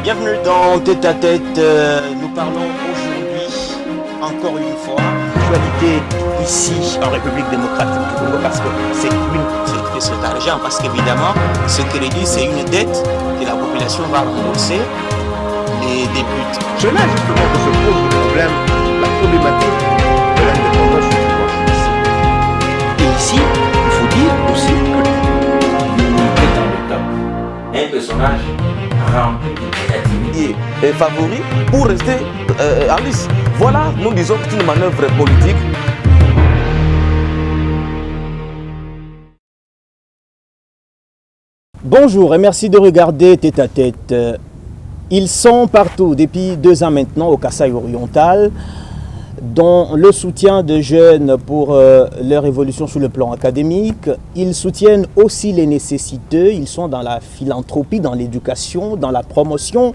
Bienvenue dans Tête à Tête. Nous parlons aujourd'hui, encore une fois, d'actualité ici en République démocratique du Congo parce que c'est l'argent, parce qu'évidemment, ce crédit, c'est une dette que la population va rembourser les débuts. C'est là justement que se pose le problème, la problématique de l'indépendance du pouvoir. Et ici, il faut dire aussi que l'unité dans le temps, un personnage rempli de créativité et favori pour rester en lice. Voilà, nous disons que c'est une manœuvre politique. Bonjour et merci de regarder Tête à Tête. Ils sont partout depuis 2 ans maintenant au Kasaï oriental, dont le soutien de jeunes pour leur évolution sur le plan académique. Ils soutiennent aussi les nécessiteux. Ils sont dans la philanthropie, dans l'éducation, dans la promotion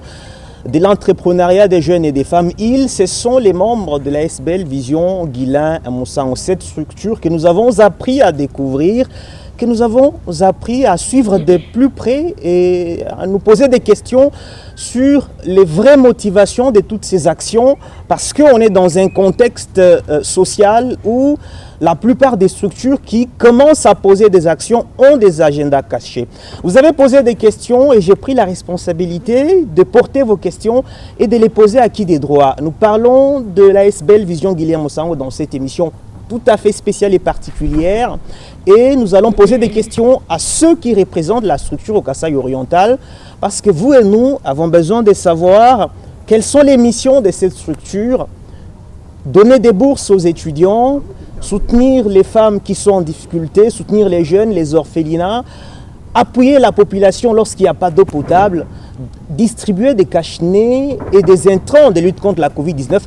de l'entrepreneuriat des jeunes et des femmes. Ils, ce sont les membres de la SBL Vision Guilain Moussango, cette structure que nous avons appris à découvrir, que nous avons appris à suivre de plus près et à nous poser des questions sur les vraies motivations de toutes ces actions, parce qu'on est dans un contexte social où la plupart des structures qui commencent à poser des actions ont des agendas cachés. Vous avez posé des questions et j'ai pris la responsabilité de porter vos questions et de les poser à qui des droits. Nous parlons de la SBL Vision Guilain Moussango dans cette émission tout à fait spéciale et particulière, et nous allons poser des questions à ceux qui représentent la structure au Kasaï oriental, parce que vous et nous avons besoin de savoir quelles sont les missions de cette structure: donner des bourses aux étudiants, soutenir les femmes qui sont en difficulté, soutenir les jeunes, les orphelinats, appuyer la population lorsqu'il n'y a pas d'eau potable, distribuer des cache-nez et des intrants de lutte contre la Covid-19.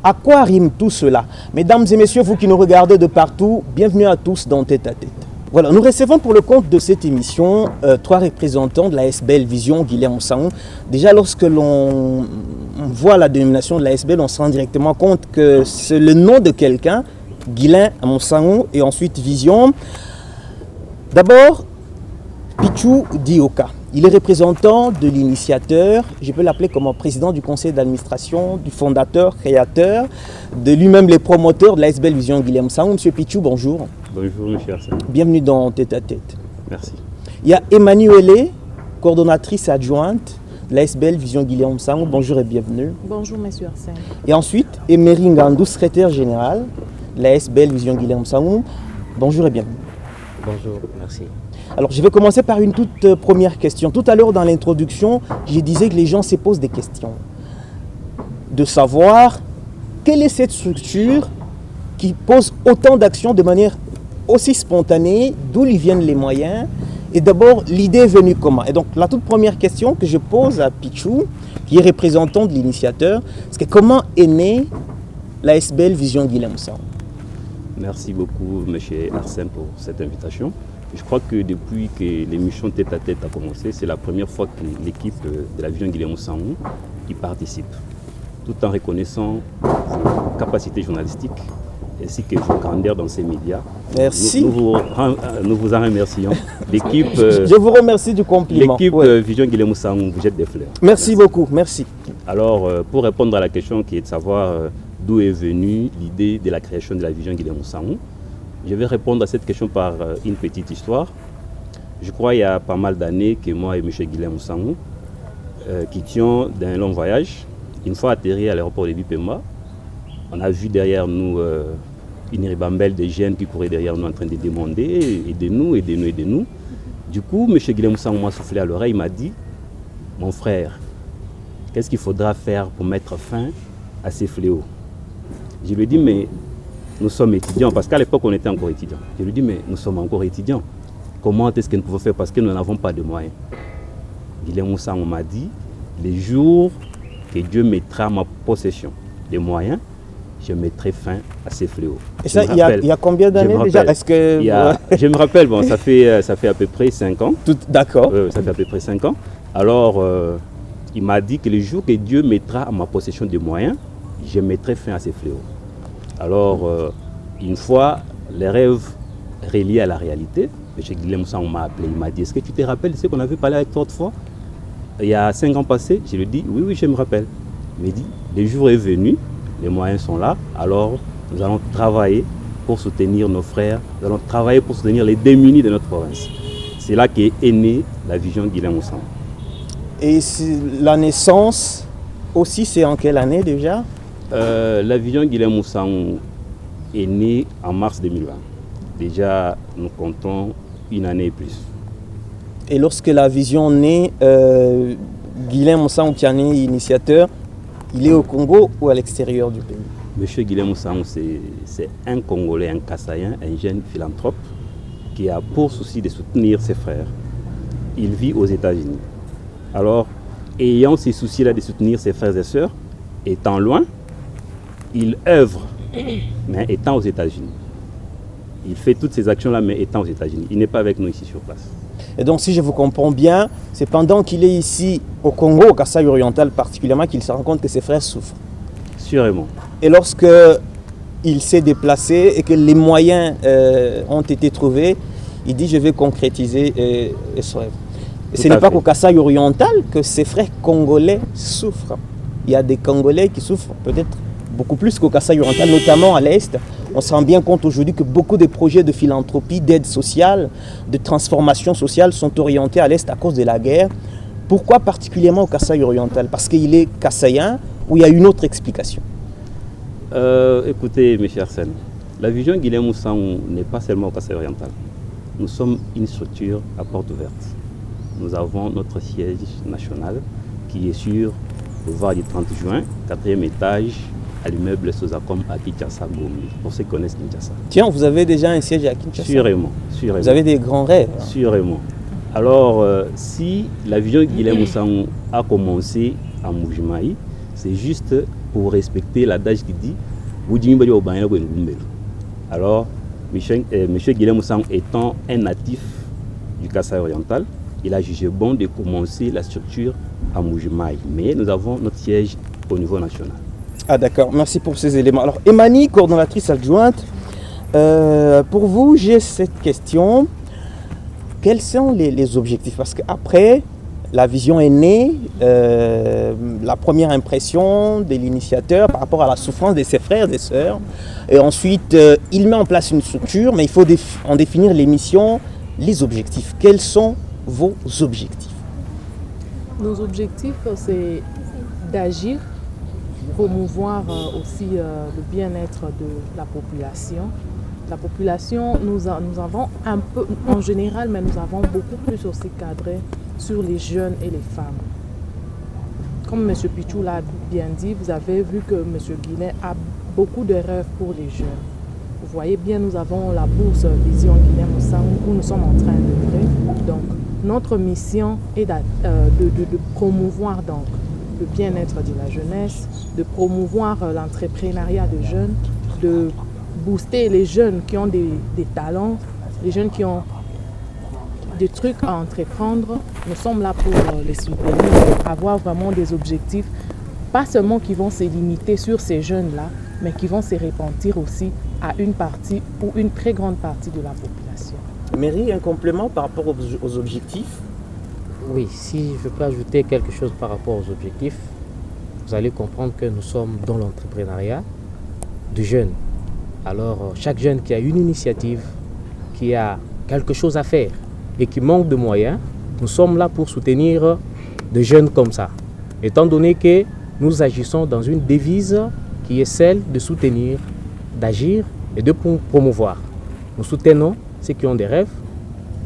À quoi rime tout cela? Mesdames et messieurs, vous qui nous regardez de partout, bienvenue à tous dans Tête à Tête. Voilà, nous recevons pour le compte de cette émission 3 représentants de la SBL Vision Guilain Moussango. Déjà, lorsque l'on voit la dénomination de la SBL, on se rend directement compte que c'est le nom de quelqu'un, Guilain Moussango, et ensuite Vision. D'abord, Pichou Dioka. Il est représentant de l'initiateur, je peux l'appeler comme président du conseil d'administration, du fondateur, créateur, de lui-même les promoteurs de la SBL Vision Guilain Moussango. Monsieur Pichou, bonjour. Bonjour, monsieur Arsène. Bienvenue dans Tête à Tête. Merci. Il y a Emmanuelle, coordonnatrice adjointe de la SBL Vision Guilain Moussango. Bonjour et bienvenue. Bonjour, monsieur Arsène. Et ensuite, Emery Ngandou, secrétaire général de la SBL Vision Guilain Moussango. Bonjour et bienvenue. Bonjour, merci. Alors, je vais commencer par une toute première question. Tout à l'heure, dans l'introduction, je disais que les gens se posent des questions. De savoir quelle est cette structure qui pose autant d'actions de manière aussi spontanée, d'où lui viennent les moyens. Et d'abord, l'idée est venue comment? Et donc, la toute première question que je pose à Pichou, qui est représentant de l'initiateur, c'est que comment est née la SBL Vision Guilain Moussango? Merci beaucoup, monsieur Arsène, pour cette invitation. Je crois que depuis que l'émission Tête à Tête a commencé, c'est la première fois que l'équipe de la Vision Guilain Moussango y participe, tout en reconnaissant vos capacités journalistiques ainsi que vos grandeurs dans ces médias. Merci. Nous vous en remercions. L'équipe, je vous remercie du compliment. L'équipe Vision Guilain Moussango vous jette des fleurs. Merci beaucoup, merci. Alors, pour répondre à la question qui est de savoir d'où est venue l'idée de la création de la Vision Guilain Moussango, je vais répondre à cette question par une petite histoire. Je crois qu'il y a pas mal d'années que moi et M. Guilain Moussango quittions d'un long voyage. Une fois atterri à l'aéroport de Bipemba, on a vu derrière nous une ribambelle de jeunes qui couraient derrière nous en train de demander aidez-nous, aidez-nous, aidez-nous. Du coup, M. Guilain Moussango m'a soufflé à l'oreille, il m'a dit mon frère, qu'est-ce qu'il faudra faire pour mettre fin à ces fléaux? Je lui ai dit mais nous sommes étudiants, parce qu'à l'époque on était encore étudiants. Je lui dis mais nous sommes encore étudiants. Comment est-ce que nous pouvons faire parce que nous n'avons pas de moyens? Guilain Moussango m'a dit les jours que Dieu mettra à ma possession des moyens, je mettrai fin à ces fléaux. Et ça, il y a combien d'années déjà? Je me rappelle, bon, ça fait à peu près 5 ans. D'accord. Ça fait à peu près 5 ans. Alors, il m'a dit que le jour que Dieu mettra à ma possession des moyens, je mettrai fin à ces fléaux. Alors, une fois les rêves reliés à la réalité, M. Guilain Moussango m'a appelé, il m'a dit, est-ce que tu te rappelles de ce qu'on avait parlé avec toi autrefois? il y a 5 ans passés, je lui dis, oui, je me rappelle. Il me dit, le jour est venu, les moyens sont là, alors nous allons travailler pour soutenir nos frères, nous allons travailler pour soutenir les démunis de notre province. C'est là qu'est née la vision Guilhem Oussangou. Et la naissance aussi, c'est en quelle année déjà? La vision Guilhem Oussangou est née en mars 2020. Déjà, nous comptons une année et plus. Et lorsque la vision naît, Guilhem Oussangou, qui en est initiateur, il est au Congo ou à l'extérieur du pays? Monsieur Guilhem Oussangou, c'est un Congolais, un Kassaïen, un jeune philanthrope qui a pour souci de soutenir ses frères. Il vit aux États-Unis. Alors, ayant ces soucis-là de soutenir ses frères et sœurs, étant loin, il œuvre, mais étant aux États-Unis. Il fait toutes ces actions-là, mais étant aux États-Unis. Il n'est pas avec nous ici sur place. Et donc, si je vous comprends bien, c'est pendant qu'il est ici au Congo, au Kasaï oriental particulièrement, qu'il se rend compte que ses frères souffrent. Sûrement. Et lorsque il s'est déplacé et que les moyens ont été trouvés, il dit je vais concrétiser ce rêve. Et ce n'est pas qu'au Kasaï oriental que ses frères congolais souffrent. Il y a des Congolais qui souffrent peut-être beaucoup plus qu'au Kasaï oriental, notamment à l'Est. On se rend bien compte aujourd'hui que beaucoup de projets de philanthropie, d'aide sociale, de transformation sociale sont orientés à l'Est à cause de la guerre. Pourquoi particulièrement au Kasaï oriental? Parce qu'il est kassaïen ou il y a une autre explication? Écoutez, mes chers Arsène, la vision Guilhem Oussangou n'est pas seulement au Kasaï oriental. Nous sommes une structure à porte ouverte. Nous avons notre siège national qui est sur le boulevard du 30 juin, 4e étage, à l'immeuble Sozacom à Kinshasa, Gombe, pour ceux qui connaissent Kinshasa. Tiens, vous avez déjà un siège à Kinshasa? Sûrement. Vous avez des grands rêves? Sûrement. Alors, si la vision Guilhem Oussangou a commencé à Mbujimayi, c'est juste pour respecter l'adage qui dit alors, M. Guilhem Oussangou étant un natif du Kasaï oriental, il a jugé bon de commencer la structure à Mbujimayi. Mais nous avons notre siège au niveau national. Ah d'accord, merci pour ces éléments. Alors Emani, coordonnatrice adjointe, pour vous, j'ai cette question. Quels sont les objectifs? Parce qu'après, la vision est née, la première impression de l'initiateur par rapport à la souffrance de ses frères et sœurs. Et ensuite, il met en place une structure, mais il faut en définir les missions, les objectifs. Quels sont vos objectifs? Nos objectifs, c'est d'agir, promouvoir aussi le bien-être de la population. La population, nous avons un peu, en général, mais nous avons beaucoup plus aussi cadré sur les jeunes et les femmes. Comme M. Pichou l'a bien dit, vous avez vu que M. Guilhem a beaucoup de rêves pour les jeunes. Vous voyez bien, nous avons la bourse Vision Guilhem Oussangou où nous sommes en train d'œuvrer. Donc, notre mission est de promouvoir donc le bien-être de la jeunesse, de promouvoir l'entrepreneuriat des jeunes, de booster les jeunes qui ont des talents, les jeunes qui ont des trucs à entreprendre. Nous sommes là pour les soutenir, avoir vraiment des objectifs, pas seulement qui vont se limiter sur ces jeunes-là, mais qui vont se répandir aussi à une partie ou une très grande partie de la population. Mary, un complément par rapport aux objectifs? Oui, si je peux ajouter quelque chose par rapport aux objectifs, vous allez comprendre que nous sommes dans l'entrepreneuriat de jeunes. Alors, chaque jeune qui a une initiative, qui a quelque chose à faire et qui manque de moyens, nous sommes là pour soutenir des jeunes comme ça. Étant donné que nous agissons dans une devise qui est celle de soutenir, d'agir et de promouvoir. Nous soutenons ceux qui ont des rêves,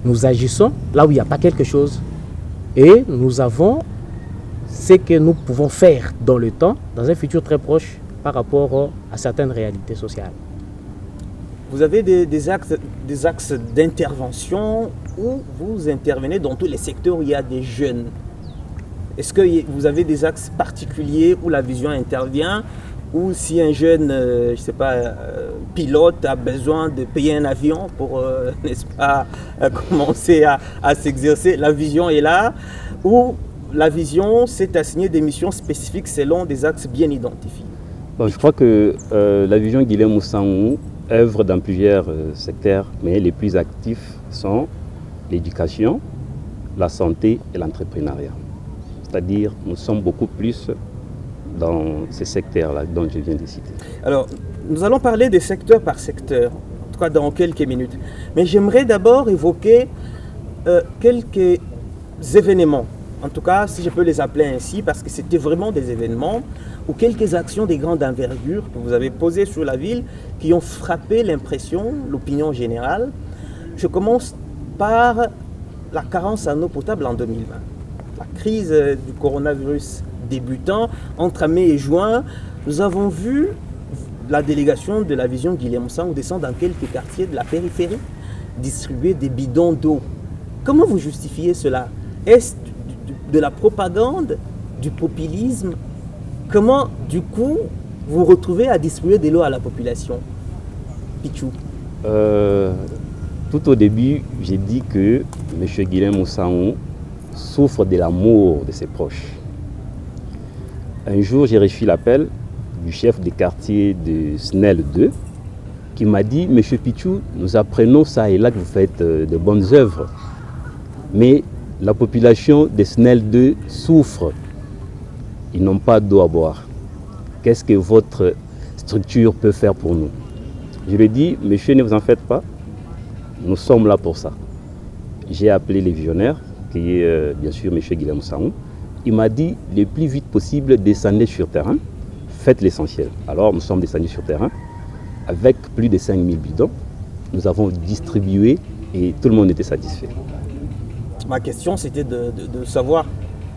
nous agissons là où il n'y a pas quelque chose et nous avons ce que nous pouvons faire dans le temps, dans un futur très proche par rapport à certaines réalités sociales. Vous avez des axes d'intervention où vous intervenez dans tous les secteurs où il y a des jeunes. Est-ce que vous avez des axes particuliers où la vision intervient, ou si un jeune, je ne sais pas, pilote a besoin de payer un avion pour, n'est-ce pas, commencer à s'exercer, la vision est là, ou la vision s'est assignée des missions spécifiques selon des axes bien identifiés? Bon, je crois que la vision Guilhem Oussangou œuvre dans plusieurs secteurs, mais les plus actifs sont l'éducation, la santé et l'entrepreneuriat. C'est-à-dire, nous sommes beaucoup plus dans ces secteurs-là dont je viens de citer. Alors, nous allons parler des secteurs par secteur, en tout cas dans quelques minutes. Mais j'aimerais d'abord évoquer quelques événements, en tout cas si je peux les appeler ainsi, parce que c'était vraiment des événements ou quelques actions de grande envergure que vous avez posées sur la ville qui ont frappé l'impression, l'opinion générale. Je commence par la carence en eau potable en 2020. La crise du coronavirus débutant entre mai et juin, nous avons vu la délégation de la vision Guilhem Ossangou descendre dans quelques quartiers de la périphérie, distribuer des bidons d'eau. Comment vous justifiez cela? Est-ce de la propagande, du populisme? Comment, du coup, vous retrouvez à distribuer de l'eau à la population? Pichou. Tout au début, j'ai dit que M. Guilhem Ossangou souffre de l'amour de ses proches. Un jour, j'ai reçu l'appel du chef de quartier de Snell 2 qui m'a dit « Monsieur Pichou, nous apprenons ça et là que vous faites de bonnes œuvres. Mais la population de Snell 2 souffre. Ils n'ont pas d'eau à boire. Qu'est-ce que votre structure peut faire pour nous ?» Je lui ai dit « Monsieur, ne vous en faites pas. Nous sommes là pour ça. » J'ai appelé les visionnaires, qui est bien sûr M. Guilhem Ossangou. Il m'a dit le plus vite possible, descendez sur terrain, faites l'essentiel. Alors nous sommes descendus sur terrain avec plus de 5000 bidons. Nous avons distribué et tout le monde était satisfait. Ma question c'était de savoir,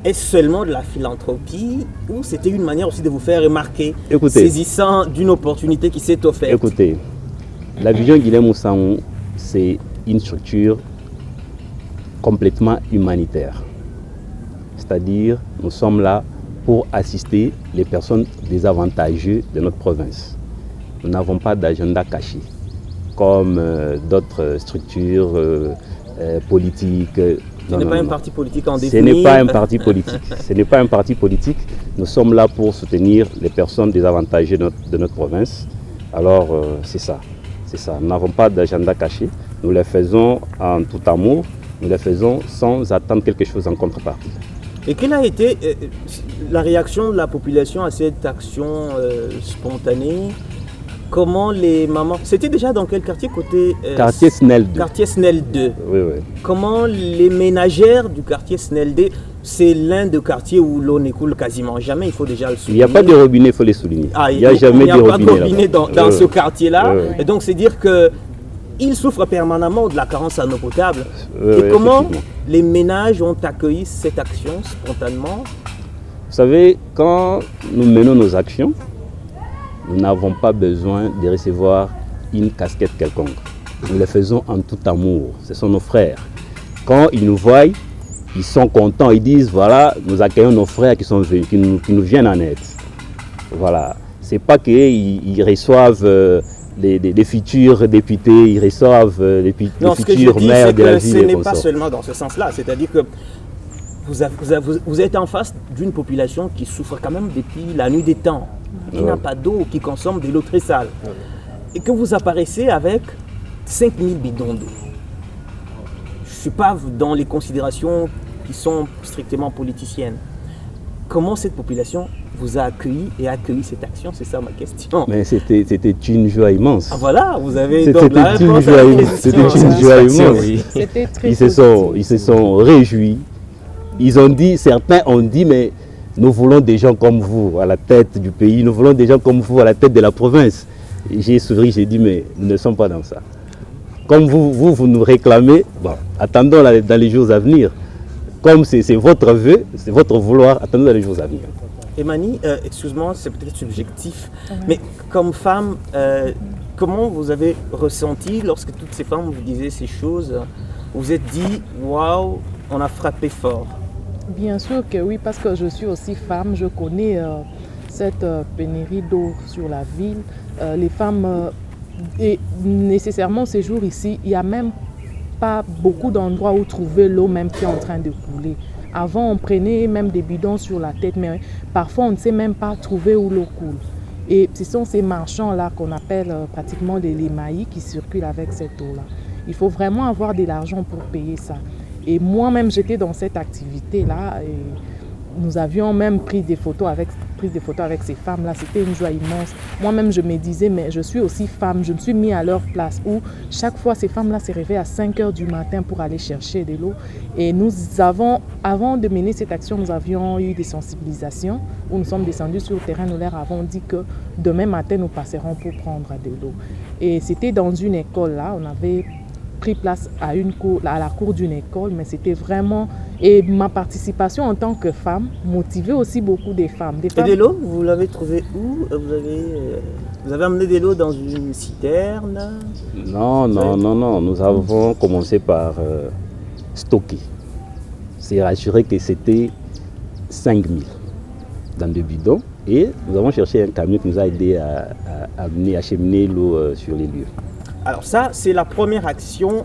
est-ce seulement de la philanthropie ou c'était une manière aussi de vous faire remarquer, saisissant d'une opportunité qui s'est offerte? Écoutez, la vision Guilhem Ossangou, c'est une structure complètement humanitaire. C'est-à-dire, nous sommes là pour assister les personnes désavantagées de notre province. Nous n'avons pas d'agenda caché, comme d'autres structures politiques. Ce n'est pas un parti politique en définir. Ce n'est pas un parti politique. Ce n'est pas un parti politique. Nous sommes là pour soutenir les personnes désavantagées de notre province. Alors, c'est ça. C'est ça. Nous n'avons pas d'agenda caché. Nous les faisons en tout amour. Nous les faisons sans attendre quelque chose en contrepartie. Et quelle a été la réaction de la population à cette action spontanée? Comment les mamans... C'était déjà dans quel quartier? Côté quartier Snell 2. Quartier Snell 2. Oui, oui. Comment les ménagères du quartier Snell 2, c'est l'un des quartiers où l'eau ne coule quasiment jamais, il faut déjà le souligner. Il n'y a pas de robinet, il faut le souligner. Il n'y a jamais de robinet. Il n'y a pas de robinet dans ce quartier-là. Et donc c'est dire que ils souffrent permanemment de la carence en eau potable. Et comment les ménages ont accueilli cette action spontanément? Vous savez, quand nous menons nos actions, nous n'avons pas besoin de recevoir une casquette quelconque. Nous les faisons en tout amour. Ce sont nos frères. Quand ils nous voient, ils sont contents. Ils disent, voilà, nous accueillons nos frères qui sont venus, qui nous viennent en aide. Voilà. C'est pas qu'ils reçoivent des futurs députés, ils reçoivent des futurs maires de la ville. Ce n'est pas seulement dans ce sens-là. C'est-à-dire que vous êtes en face d'une population qui souffre quand même depuis la nuit des temps, qui n'a pas d'eau, qui consomme de l'eau très sale. Et que vous apparaissez avec 5000 bidons d'eau. Je ne suis pas dans les considérations qui sont strictement politiciennes. Comment cette population vous a accueilli et accueilli cette action? C'est ça ma question. Mais c'était une joie immense. Ah voilà, vous avez donc la réponse. C'était une joie immense. C'était très ils se sont réjouis. Ils ont dit, certains ont dit, mais nous voulons des gens comme vous à la tête du pays, nous voulons des gens comme vous à la tête de la province. J'ai souri, j'ai dit, mais nous ne sommes pas dans ça. Comme vous nous réclamez, bon, attendons dans les jours à venir. Comme c'est votre vœu, c'est votre vouloir, attendons dans les jours à venir. Emani, excuse-moi, c'est peut-être subjectif, mais comme femme, comment vous avez ressenti lorsque toutes ces femmes vous disaient ces choses? Vous vous êtes dit, waouh, on a frappé fort? Bien sûr que oui, parce que je suis aussi femme, je connais cette pénurie d'eau sur la ville. Les femmes, et nécessairement ces jours ici, il n'y a même pas beaucoup d'endroits où trouver l'eau même qui est en train de couler. Avant, on prenait même des bidons sur la tête, mais parfois on ne sait même pas trouver où l'eau coule. Et ce sont ces marchands-là qu'on appelle pratiquement les maïs qui circulent avec cette eau-là. Il faut vraiment avoir de l'argent pour payer ça. Et moi-même, j'étais dans cette activité-là. nous avions même pris des photos avec ces femmes-là. C'était une joie immense. Moi-même, je me disais, mais je suis aussi femme. Je me suis mis à leur place où chaque fois, ces femmes-là se réveillent à 5 h du matin pour aller chercher de l'eau. Et nous avons, avant de mener cette action, nous avions eu des sensibilisations où nous sommes descendus sur le terrain. Nous leur avons dit que demain matin, nous passerons pour prendre de l'eau. Et c'était dans une école là. On avait pris place à la cour d'une école, mais c'était vraiment... Et ma participation en tant que femme motivait aussi beaucoup des femmes. Et de l'eau, vous l'avez trouvé où? Vous avez amené de l'eau dans une citerne? Non. Nous avons commencé par stocker. C'est rassuré que c'était 5000 dans des bidons. Et nous avons cherché un camion qui nous a aidé à acheminer l'eau sur les lieux. Alors ça, c'est la première action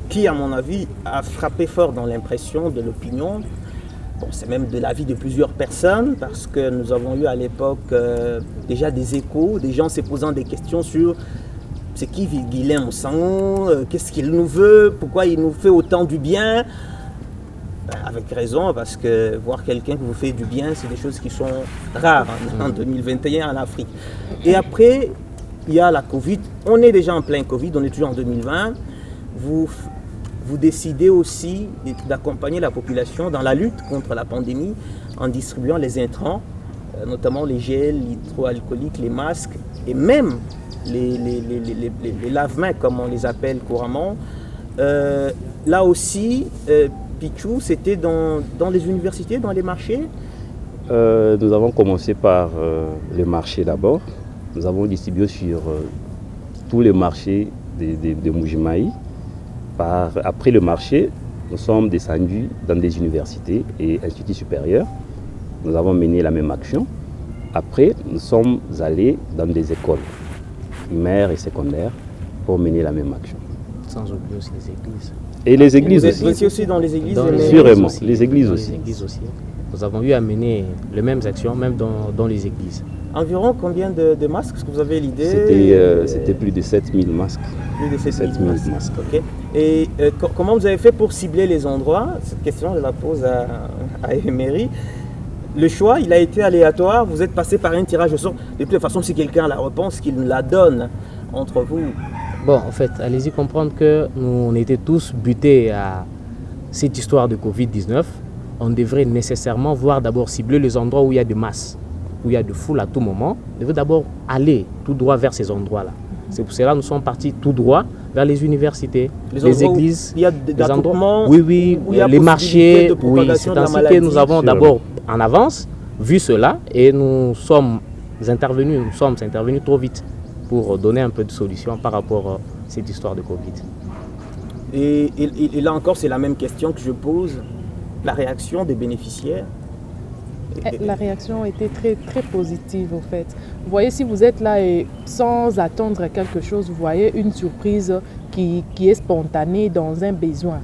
qui, à mon avis, a frappé fort dans l'impression de l'opinion. Bon, c'est même de l'avis de plusieurs personnes, parce que nous avons eu à l'époque déjà des échos, des gens se posant des questions sur c'est qui Guilain Moussangou, qu'est-ce qu'il nous veut, pourquoi il nous fait autant du bien. Avec raison, parce que voir quelqu'un qui vous fait du bien, c'est des choses qui sont rares en 2021 en Afrique. Et après, il y a la Covid. On est déjà en plein Covid, on est toujours en 2020. Vous décidez aussi d'accompagner la population dans la lutte contre la pandémie en distribuant les intrants, notamment les gels hydroalcooliques, les masques et même les lave-mains, comme on les appelle couramment. Là aussi, Pichou, c'était dans les universités, dans les marchés? Nous avons commencé par le marché d'abord. Nous avons distribué sur tous les marchés de Mbuji-Mayi. Après le marché, nous sommes descendus dans des universités et instituts supérieurs. Nous avons mené la même action. Après, nous sommes allés dans des écoles primaires et secondaires pour mener la même action. Sans oublier aussi les églises. Et les églises aussi. Vous étiez aussi dans les églises? Sûrement, les églises aussi. Nous avons eu à mener les mêmes actions, même dans les églises. Environ combien de masques? Est-ce que vous avez l'idée? C'était plus de 7000 masques. Plus de 7000 masques. Okay. Et comment vous avez fait pour cibler les endroits? Cette question, je la pose à Emery. Le choix, il a été aléatoire. Vous êtes passé par un tirage au sort. De toute façon, si quelqu'un a la réponse, qu'il nous la donne entre vous. Bon, en fait, allez-y comprendre que nous, on était tous butés à cette histoire de Covid-19. On devrait nécessairement voir d'abord cibler les endroits où il y a de masse, où il y a de foule à tout moment. On devait d'abord aller tout droit vers ces endroits-là. C'est pour cela que nous sommes partis tout droit vers les universités, les églises, il y a des endroits, oui, les marchés. Oui, c'est ainsi que nous avons d'abord en avance vu cela et nous sommes intervenus trop vite pour donner un peu de solution par rapport à cette histoire de Covid. Et là encore, c'est la même question que je pose. La réaction des bénéficiaires? La réaction était très, très positive, au fait. Vous voyez, si vous êtes là et sans attendre quelque chose, vous voyez une surprise qui est spontanée dans un besoin.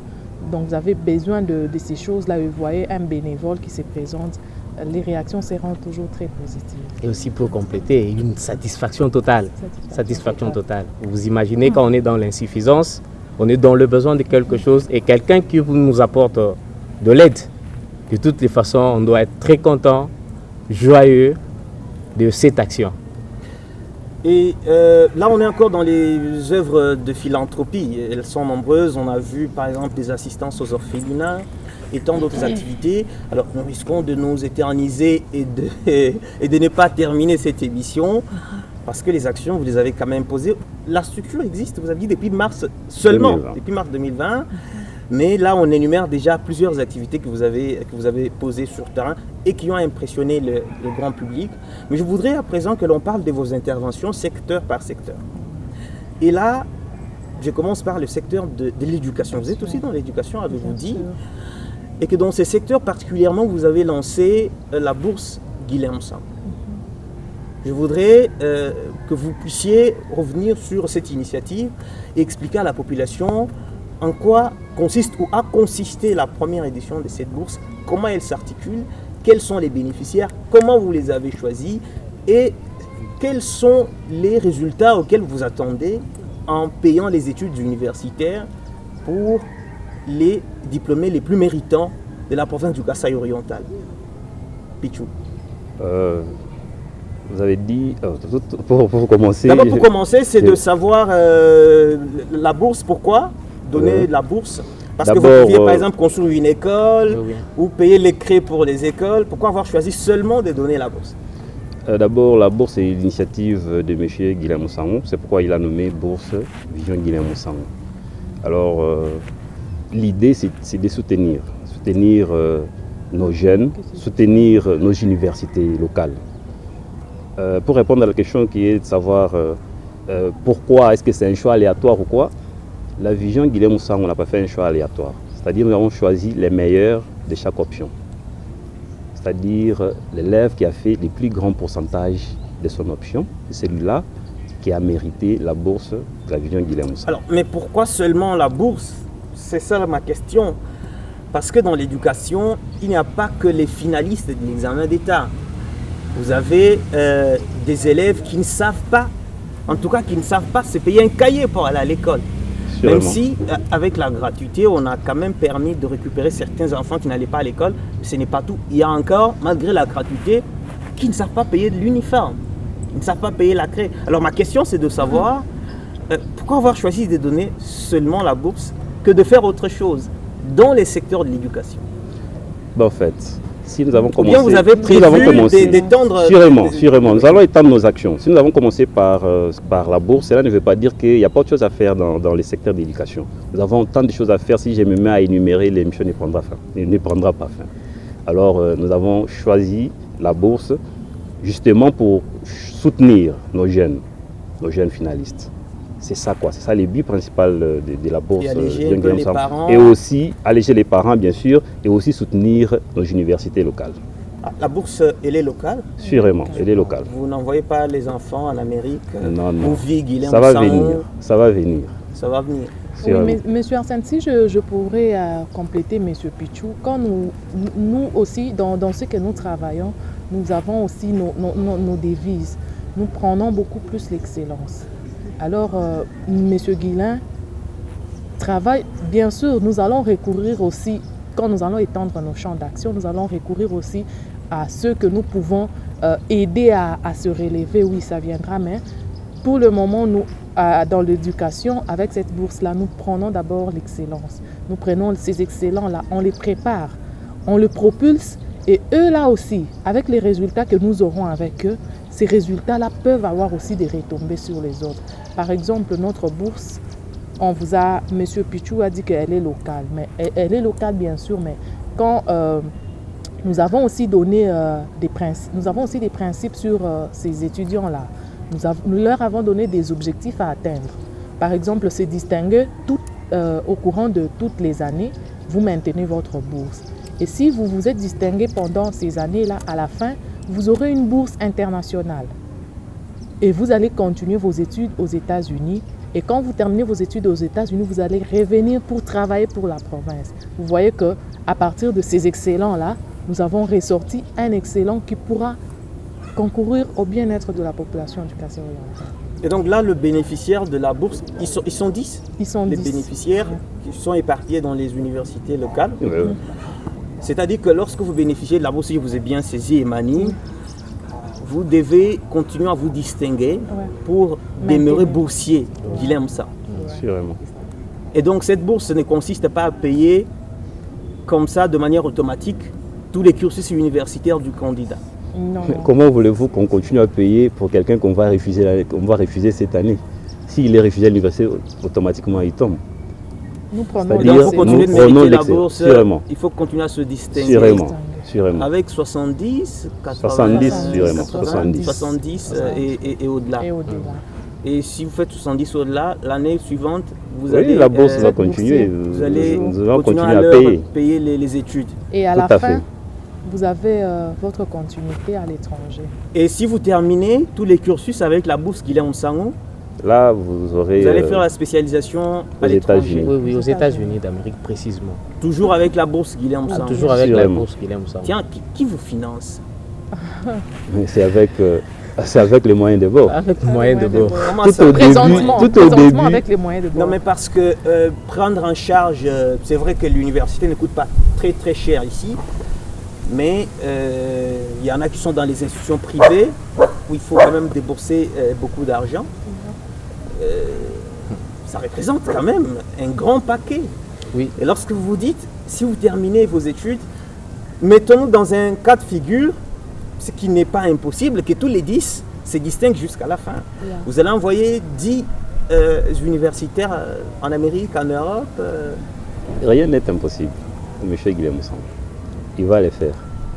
Donc, vous avez besoin de ces choses-là et vous voyez un bénévole qui se présente. Les réactions seront toujours très positives. Et aussi pour compléter, une satisfaction totale. Satisfaction totale. Vous imaginez quand on est dans l'insuffisance, on est dans le besoin de quelque chose et quelqu'un qui nous apporte de l'aide. De toutes les façons, on doit être très content, joyeux de cette action. Et là, on est encore dans les œuvres de philanthropie. Elles sont nombreuses. On a vu, par exemple, des assistances aux orphelinats et tant d'autres activités. Alors, nous risquons de nous éterniser et de ne pas terminer cette émission parce que les actions, vous les avez quand même posées. La structure existe, vous avez dit, depuis mars seulement, 2020. Depuis mars 2020. Mais là, on énumère déjà plusieurs activités que vous avez posées sur terrain et qui ont impressionné le grand public. Mais je voudrais à présent que l'on parle de vos interventions secteur par secteur. Et là, je commence par le secteur de l'éducation. Vous êtes aussi dans l'éducation, avez-vous dit? Et que dans ces secteurs particulièrement, vous avez lancé la bourse Guilain Moussangou. Je voudrais que vous puissiez revenir sur cette initiative et expliquer à la population en quoi consiste ou a consisté la première édition de cette bourse, comment elle s'articule, quels sont les bénéficiaires, comment vous les avez choisis et quels sont les résultats auxquels vous attendez en payant les études universitaires pour les diplômés les plus méritants de la province du Kasaï oriental. Pichou? Vous avez dit, pour commencer... D'abord, pour commencer, c'est de savoir la bourse, pourquoi donner la bourse? Parce que vous pouviez, par exemple, construire une école ou payer les crédits pour les écoles. Pourquoi avoir choisi seulement de donner la bourse? D'abord, la bourse est l'initiative de M. Guilhem Moussaoun. C'est pourquoi il a nommé Bourse Vision Guilhem Moussaoun. Alors, l'idée, c'est de soutenir nos jeunes, soutenir nos universités locales. Pour répondre à la question qui est de savoir pourquoi, est-ce que c'est un choix aléatoire ou quoi, la Vision Guilhem Moussaoun, on n'a pas fait un choix aléatoire. C'est-à-dire nous avons choisi les meilleurs de chaque option. C'est-à-dire l'élève qui a fait les plus grands pourcentages de son option, c'est celui-là qui a mérité la bourse de la Vision Guilhem Moussaoun. Alors, mais pourquoi seulement la bourse? C'est ça ma question. Parce que dans l'éducation, il n'y a pas que les finalistes de l'examen d'État. Vous avez des élèves qui ne savent pas, en tout cas qui ne savent pas se payer un cahier pour aller à l'école. Même si, avec la gratuité, on a quand même permis de récupérer certains enfants qui n'allaient pas à l'école, ce n'est pas tout. Il y a encore, malgré la gratuité, qui ne savent pas payer l'uniforme, qui ne savent pas payer la craie. Alors ma question, c'est de savoir pourquoi avoir choisi de donner seulement la bourse que de faire autre chose dans les secteurs de l'éducation. En fait, si nous avons commencé... Ou bien vous avez prévu d'étendre... Sûrement, nous allons étendre nos actions. Si nous avons commencé par la bourse, cela ne veut pas dire qu'il n'y a pas de choses à faire dans les secteurs d'éducation. Nous avons tant de choses à faire. Si je me mets à énumérer, l'émission ne prendra pas fin. Alors, nous avons choisi la bourse justement pour soutenir nos jeunes finalistes. C'est ça quoi, c'est ça le but principal de la bourse. Et alléger les parents. Et aussi alléger les parents bien sûr, et aussi soutenir nos universités locales. La bourse, elle est locale? Sûrement, elle est locale. Vous n'envoyez pas les enfants en Amérique? Non. Ça va venir. Ça va venir. Ça va venir. Oui, Monsieur Arsène, si je pourrais compléter Monsieur Pichou, quand nous aussi, dans ce que nous travaillons, nous avons aussi nos devises. Nous prenons beaucoup plus l'excellence. Alors, M. Guilhem travaille, bien sûr, nous allons recourir aussi, quand nous allons étendre nos champs d'action, nous allons recourir aussi à ceux que nous pouvons aider à se relever, oui, ça viendra, mais pour le moment, nous, dans l'éducation, avec cette bourse-là, nous prenons d'abord l'excellence. Nous prenons ces excellents-là, on les prépare, on les propulse, et eux là aussi, avec les résultats que nous aurons avec eux, ces résultats-là peuvent avoir aussi des retombées sur les autres. Par exemple, notre bourse, M. Pichou a dit qu'elle est locale. Mais elle est locale, bien sûr, mais quand nous avons aussi donné des principes sur ces étudiants-là. Nous leur avons donné des objectifs à atteindre. Par exemple, se distinguer au courant de toutes les années, vous maintenez votre bourse. Et si vous vous êtes distingué pendant ces années-là, à la fin, vous aurez une bourse internationale. Et vous allez continuer vos études aux États-Unis. Et quand vous terminez vos études aux États-Unis, vous allez revenir pour travailler pour la province. Vous voyez qu'à partir de ces excellents-là, nous avons ressorti un excellent qui pourra concourir au bien-être de la population du Kassai-Oriental. Et donc là, le bénéficiaire de la bourse, ils sont 10? Ils sont 10. Les bénéficiaires qui sont éparpillés dans les universités locales. C'est-à-dire que lorsque vous bénéficiez de la bourse, si je vous ai bien saisi, Emani, vous devez continuer à vous distinguer pour demeurer boursier, Guilhem Moussaoun. Sûrement. Et donc cette bourse ne consiste pas à payer comme ça, de manière automatique, tous les cursus universitaires du candidat. Non. Comment voulez-vous qu'on continue à payer pour quelqu'un qu'on va refuser cette année? S'il est refusé à l'université, automatiquement il tombe. Nous prenons il faut continuer de mériter la bourse, il faut continuer à se distinguer. Sûrement. Avec 70, 80, 70 et au-delà. Et si vous faites 70 au-delà, l'année suivante, vous allez... la bourse va continuer. Vous allez continuer à payer les études. Et à la fin, vous avez votre continuité à l'étranger. Et si vous terminez tous les cursus avec la bourse Guilhem Moussaoun, là, vous allez faire la spécialisation à l'étranger. Oui, aux États-Unis d'Amérique précisément. Toujours avec la bourse Guilhem Moussaoun. Toujours avec la bourse Guilhem Moussaoun. Tiens, qui vous finance? C'est avec les moyens de bord. Avec les moyens de bord. Présentement avec les moyens de bord. Non, mais parce que prendre en charge, c'est vrai que l'université ne coûte pas très très cher ici. mais il y en a qui sont dans les institutions privées où il faut quand même débourser beaucoup d'argent. Ça représente quand même un grand paquet. Oui. Et lorsque vous vous dites, si vous terminez vos études, mettons-nous dans un cas de figure, ce qui n'est pas impossible, que tous les 10 se distinguent jusqu'à la fin. Yeah. Vous allez envoyer 10 universitaires en Amérique, en Europe. Rien n'est impossible pour M. Guilhem Sangou. Il va les faire.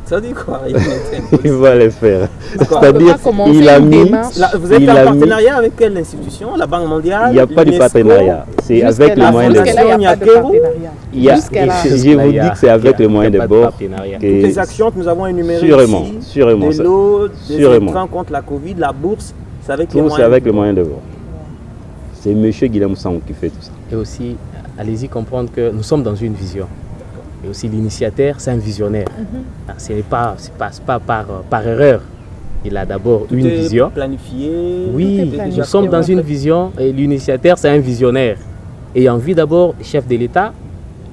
Ça dit quoi? Rien n'est impossible. Il va les faire. Quoi? C'est-à-dire, il a mis. Là, vous êtes il en a partenariat avec quelle institution? La Banque mondiale? Il n'y a pas de l'UNESCO? partenariat. C'est avec les moyens de Jusqu'à là, bord. il n'y a pas de partenariat. Il y a- Jusqu'à là. je vous dis que c'est avec les moyens de bord. Toutes les actions que nous avons énumérées Sûrement, ici, sûrement, de ça. l'eau, des Sûrement. écrans contre la Covid, la bourse, c'est avec les Tout, moyens. c'est avec les moyens de bord. C'est M. Guilhem Sangou qui fait tout ça. Et aussi, allez-y comprendre que nous sommes dans une vision. Et aussi, l'initiateur, c'est un visionnaire. Ah, ce n'est pas par erreur. Il a d'abord Tout une est vision. planifié. tout Oui, est déjà nous sommes dans prévu. une vision et l'initiateur, c'est un visionnaire. Ayant vu d'abord, chef de l'État,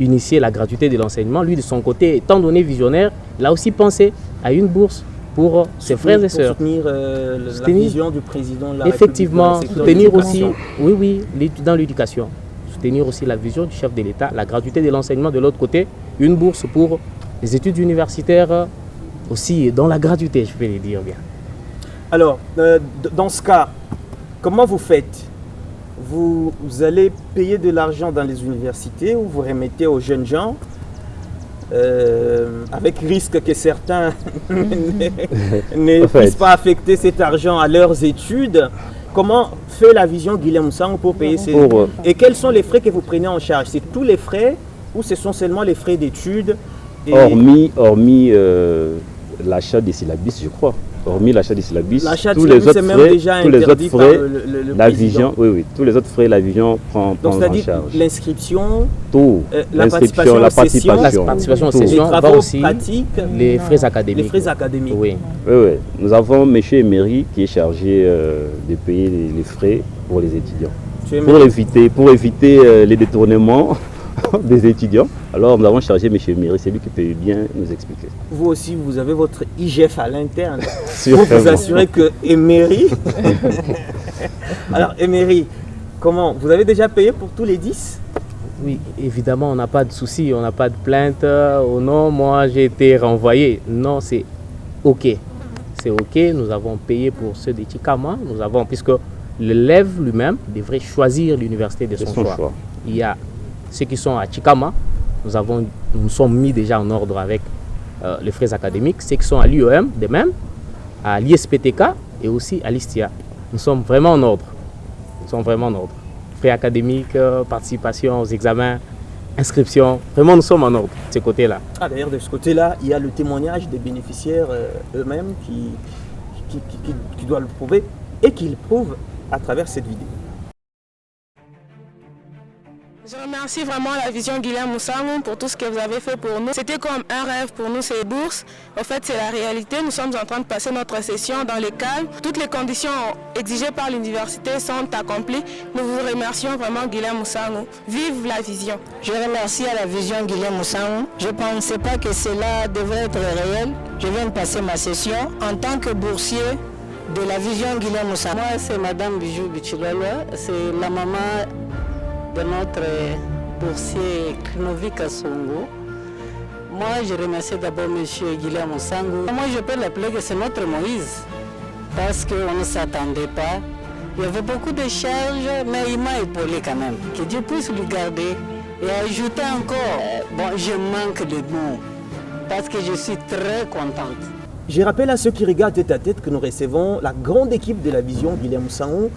initier la gratuité de l'enseignement, lui de son côté, étant donné visionnaire, il a aussi pensé à une bourse pour ses frères et Pour sœurs. soutenir la Soutenir. vision du président de la Effectivement, République dans le secteur soutenir de aussi, l'éducation. dans l'éducation. Soutenir aussi la vision du chef de l'État, la gratuité de l'enseignement de l'autre côté, une bourse pour les études universitaires aussi, dans la gratuité, je vais le dire bien. Alors, dans ce cas, comment vous faites? Vous allez payer de l'argent dans les universités ou vous remettez aux jeunes gens avec risque que certains ne En fait. puissent pas affecter cet argent à leurs études? Comment fait la vision Guilhem Sangou pour payer ces Pour, Et quels sont les frais que vous prenez en charge? C'est tous les frais ou ce sont seulement les frais d'études et- Hormis l'achat des syllabus, je crois. Hormis l'achat des syllabus, L'achat de tous les syllabus autres est même frais, déjà tous les autres interdit par frais, le la président. vision, oui, tous les autres frais, la vision prend Donc en c'est-à-dire charge. l'inscription, Tout, la l'inscription, la participation aux sessions, participation. La participation aux tout. les sessions, va travaux aussi pratiques, les frais académiques. les frais académiques. Oui. Oui, oui. Nous avons M. Emery qui est chargé de payer les frais pour les étudiants. Tu es Pour éviter les détournements des étudiants, alors nous avons chargé M. Emery, c'est lui qui peut bien nous expliquer. Vous aussi, vous avez votre IGF à l'interne pour Sûrement. vous assurer que Emery... Alors Emery, comment? Vous avez déjà payé pour tous les 10? Oui, évidemment, on n'a pas de souci, on n'a pas de plainte. Oh non, moi j'ai été renvoyé. Non, c'est OK. C'est OK, nous avons payé pour ceux de Chikama. Nous avons, puisque l'élève lui-même devrait choisir l'université de son choix. Il y a ceux qui sont à Chikama, nous sommes mis déjà en ordre avec les frais académiques. Ceux qui sont à l'UEM, de même, à l'ISPTK et aussi à l'ISTIA. Nous sommes vraiment en ordre. Nous sommes vraiment en ordre. Frais académiques, participation aux examens, inscription. Vraiment, nous sommes en ordre de ce côté-là. Ah, d'ailleurs, de ce côté-là, il y a le témoignage des bénéficiaires eux-mêmes qui doivent le prouver et qui le prouvent à travers cette vidéo. Je remercie vraiment la vision Guilhem Sangou pour tout ce que vous avez fait pour nous. C'était comme un rêve pour nous, ces bourses. En fait, c'est la réalité. Nous sommes en train de passer notre session dans le calme. Toutes les conditions exigées par l'université sont accomplies. Nous vous remercions vraiment, Guilhem Sangou. Vive la vision. Je remercie à la vision Guilhem Sangou. Je ne pensais pas que cela devrait être réel. Je viens de passer ma session en tant que boursier de la vision Guilhem Sangou. Moi, c'est Madame Bijou Bichilolo. C'est la maman de notre boursier Krinovic Songo. Moi, je remercie d'abord M. Guilhem Sangou. Moi, je peux l'appeler que c'est notre Moïse, parce qu'on ne s'attendait pas. Il y avait beaucoup de charges, mais il m'a épaulé quand même. Que Dieu puisse lui garder et ajouter encore. Bon, je manque de mots, parce que je suis très contente. Je rappelle à ceux qui regardent tête à tête que nous recevons la grande équipe de la vision Guilhem Sangou.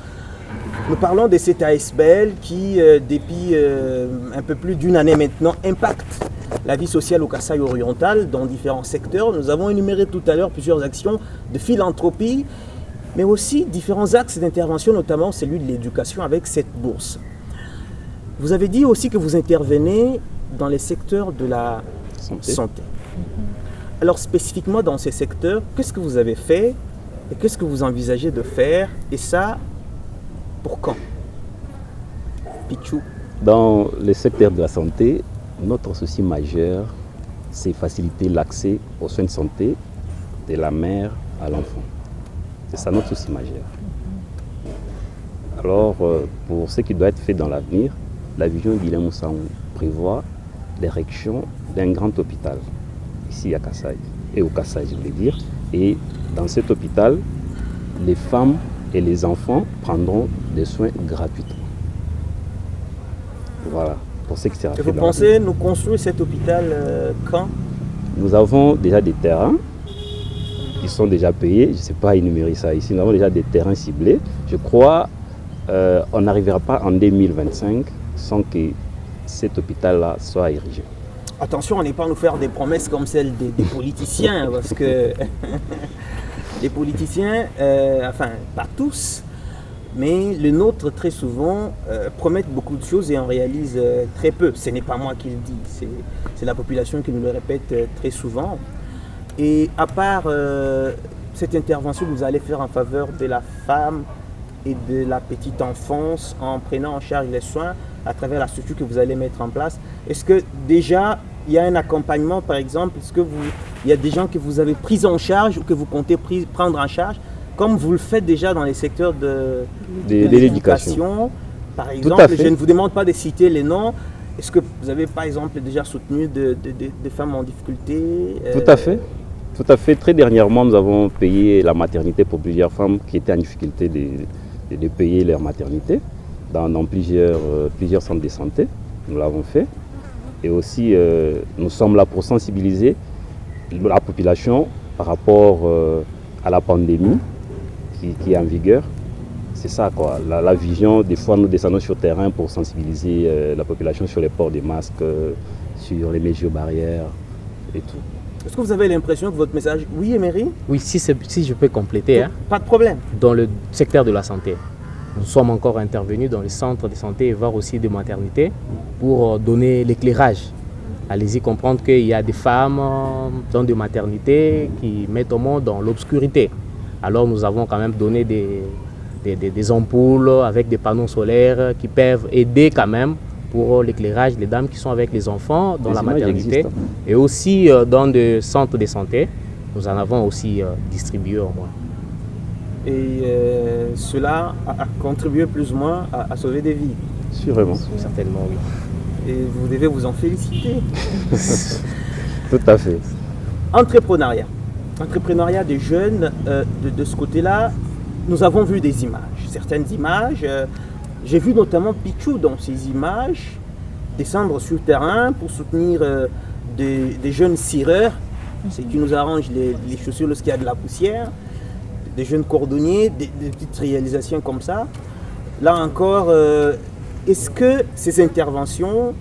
Nous parlons de cet ASBL qui, depuis un peu plus d'une année maintenant, impacte la vie sociale au Kasaï oriental dans différents secteurs. Nous avons énuméré tout à l'heure plusieurs actions de philanthropie, mais aussi différents axes d'intervention, notamment celui de l'éducation avec cette bourse. Vous avez dit aussi que vous intervenez dans les secteurs de la santé. Alors spécifiquement dans ces secteurs, qu'est-ce que vous avez fait et qu'est-ce que vous envisagez de faire? Et ça, pour quand? Pichou. Dans le secteur de la santé, notre souci majeur, c'est faciliter l'accès aux soins de santé de la mère à l'enfant. C'est ça notre souci majeur. Alors, pour ce qui doit être fait dans l'avenir, la vision Guilhem Moussaoun prévoit l'érection d'un grand hôpital, ici à Kasaï, et au Kasaï, je voulais dire. Et dans cet hôpital, les femmes et les enfants prendront des soins gratuitement. Voilà, pour ce qui sera fait. Et vous pensez nous construire cet hôpital quand? Nous avons déjà des terrains qui sont déjà payés, je ne sais pas énumérer ça ici, nous avons déjà des terrains ciblés. Je crois on n'arrivera pas en 2025 sans que cet hôpital-là soit érigé. Attention, on n'est pas à nous faire des promesses comme celles des politiciens, parce que les politiciens, enfin pas tous, mais le nôtre très souvent promettent beaucoup de choses et en réalisent très peu. Ce n'est pas moi qui le dis, c'est la population qui nous le répète très souvent. Et à part cette intervention que vous allez faire en faveur de la femme et de la petite enfance en prenant en charge les soins à travers la structure que vous allez mettre en place, est-ce que déjà il y a un accompagnement, par exemple, est-ce que il y a des gens que vous avez pris en charge ou que vous comptez prendre en charge, comme vous le faites déjà dans les secteurs de l'éducation, par exemple? Je ne vous demande pas de citer les noms. Est-ce que vous avez, par exemple, déjà soutenu des femmes en difficulté? Tout à fait. Tout à fait. Très dernièrement, nous avons payé la maternité pour plusieurs femmes qui étaient en difficulté de payer leur maternité dans plusieurs centres de santé. Nous l'avons fait. Et aussi, nous sommes là pour sensibiliser la population par rapport à la pandémie qui est en vigueur. C'est ça, quoi. La vision, des fois, nous descendons sur le terrain pour sensibiliser la population sur les ports des masques, sur les mesures barrières et tout. Est-ce que vous avez l'impression que votre message... Oui, Emery? Oui, si je peux compléter. Pas de problème. Dans le secteur de la santé, nous sommes encore intervenus dans les centres de santé et voire aussi des maternités pour donner l'éclairage. Allez-y comprendre qu'il y a des femmes dans des maternités qui mettent au monde dans l'obscurité. Alors nous avons quand même donné des ampoules avec des panneaux solaires qui peuvent aider quand même pour l'éclairage des dames qui sont avec les enfants dans la maternité. Et aussi dans des centres de santé, nous en avons aussi distribué au moins. Et cela a contribué plus ou moins à sauver des vies? Sûrement. Certainement, oui. Et vous devez vous en féliciter. Tout à fait. Entrepreneuriat. Entrepreneuriat des jeunes, de ce côté-là, nous avons vu des images. Certaines images, j'ai vu notamment Pichou dans ces images descendre sur le terrain pour soutenir des jeunes cireurs, ceux qui nous arrangent les chaussures lorsqu'il y a de la poussière, des jeunes cordonniers, des petites réalisations comme ça. Là encore, est-ce que ces interventions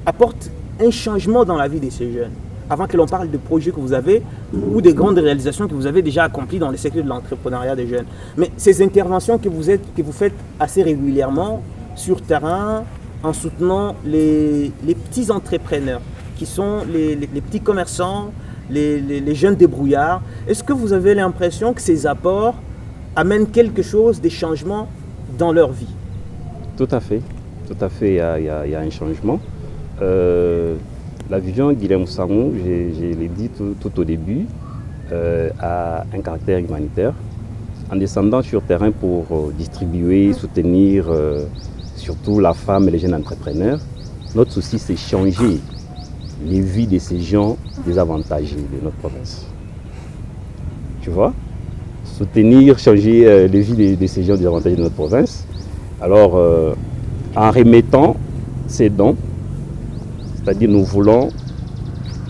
apportent un changement dans la vie de ces jeunes? Avant que l'on parle de projets que vous avez ou des grandes réalisations que vous avez déjà accomplies dans le secteur de l'entrepreneuriat des jeunes. Mais ces interventions que vous faites assez régulièrement sur terrain en soutenant les petits entrepreneurs qui sont les petits commerçants, les jeunes débrouillards, est-ce que vous avez l'impression que ces apports amènent quelque chose, des changements dans leur vie? Tout à fait. Tout à fait, il y a un changement. La vision Guilhem Moussaoun, je l'ai dit tout au début, a un caractère humanitaire. En descendant sur le terrain pour distribuer, soutenir surtout la femme et les jeunes entrepreneurs, notre souci c'est changer les vies de ces gens désavantagés de notre province. Tu vois? Soutenir, changer les vies de ces gens désavantagés de notre province. Alors, en remettant ces dons, c'est-à-dire nous voulons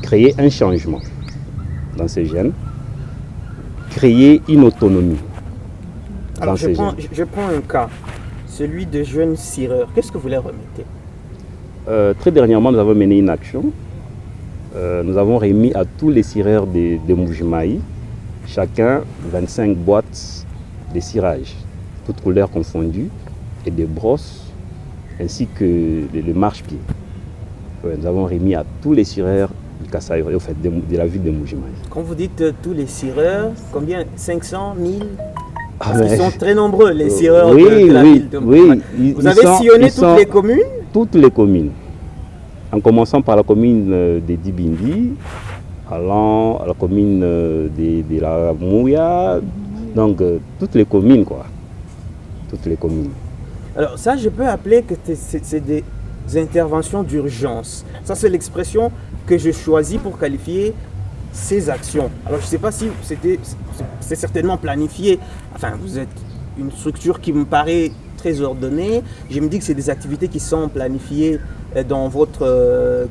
créer un changement dans ces jeunes, créer une autonomie. Alors je prends un cas, celui de jeunes cireurs. Qu'est-ce que vous les remettez? Très dernièrement, nous avons mené une action. Nous avons remis à tous les cireurs de Mbuji-Mayi, chacun 25 boîtes de cirage, toutes couleurs confondues, et des brosses, ainsi que le marche-pied. Nous avons remis à tous les cireurs du Kasaï, au fait, de la ville de Mbuji-Mayi. Quand vous dites tous les cireurs, combien? 500, 1000? Parce qu'ils sont très nombreux, les cireurs de la ville de Mbuji-Mayi. Vous avez sillonné toutes les communes? Toutes les communes. En commençant par la commune de Dibindi, allant à la commune de la Mouya, donc toutes les communes, quoi. Toutes les communes. Alors ça, je peux appeler que c'est des interventions d'urgence. Ça, c'est l'expression que je choisis pour qualifier ces actions. Alors je ne sais pas si c'est certainement planifié. Enfin, vous êtes une structure qui me paraît très ordonnée. Je me dis que c'est des activités qui sont planifiées dans votre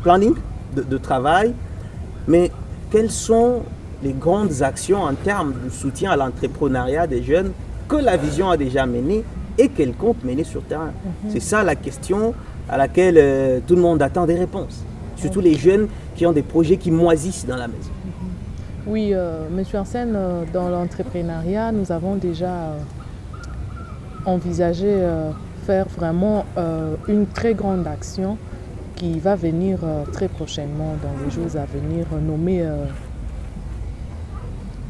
planning de travail. Mais quelles sont les grandes actions en termes de soutien à l'entrepreneuriat des jeunes que la vision a déjà menées et qu'elle compte mener sur terrain? C'est ça la question à laquelle tout le monde attend des réponses. Surtout les jeunes qui ont des projets qui moisissent dans la maison. Oui, Monsieur Arsène, dans l'entrepreneuriat, nous avons déjà envisagé faire vraiment une très grande action qui va venir très prochainement, dans les jours à venir, nommée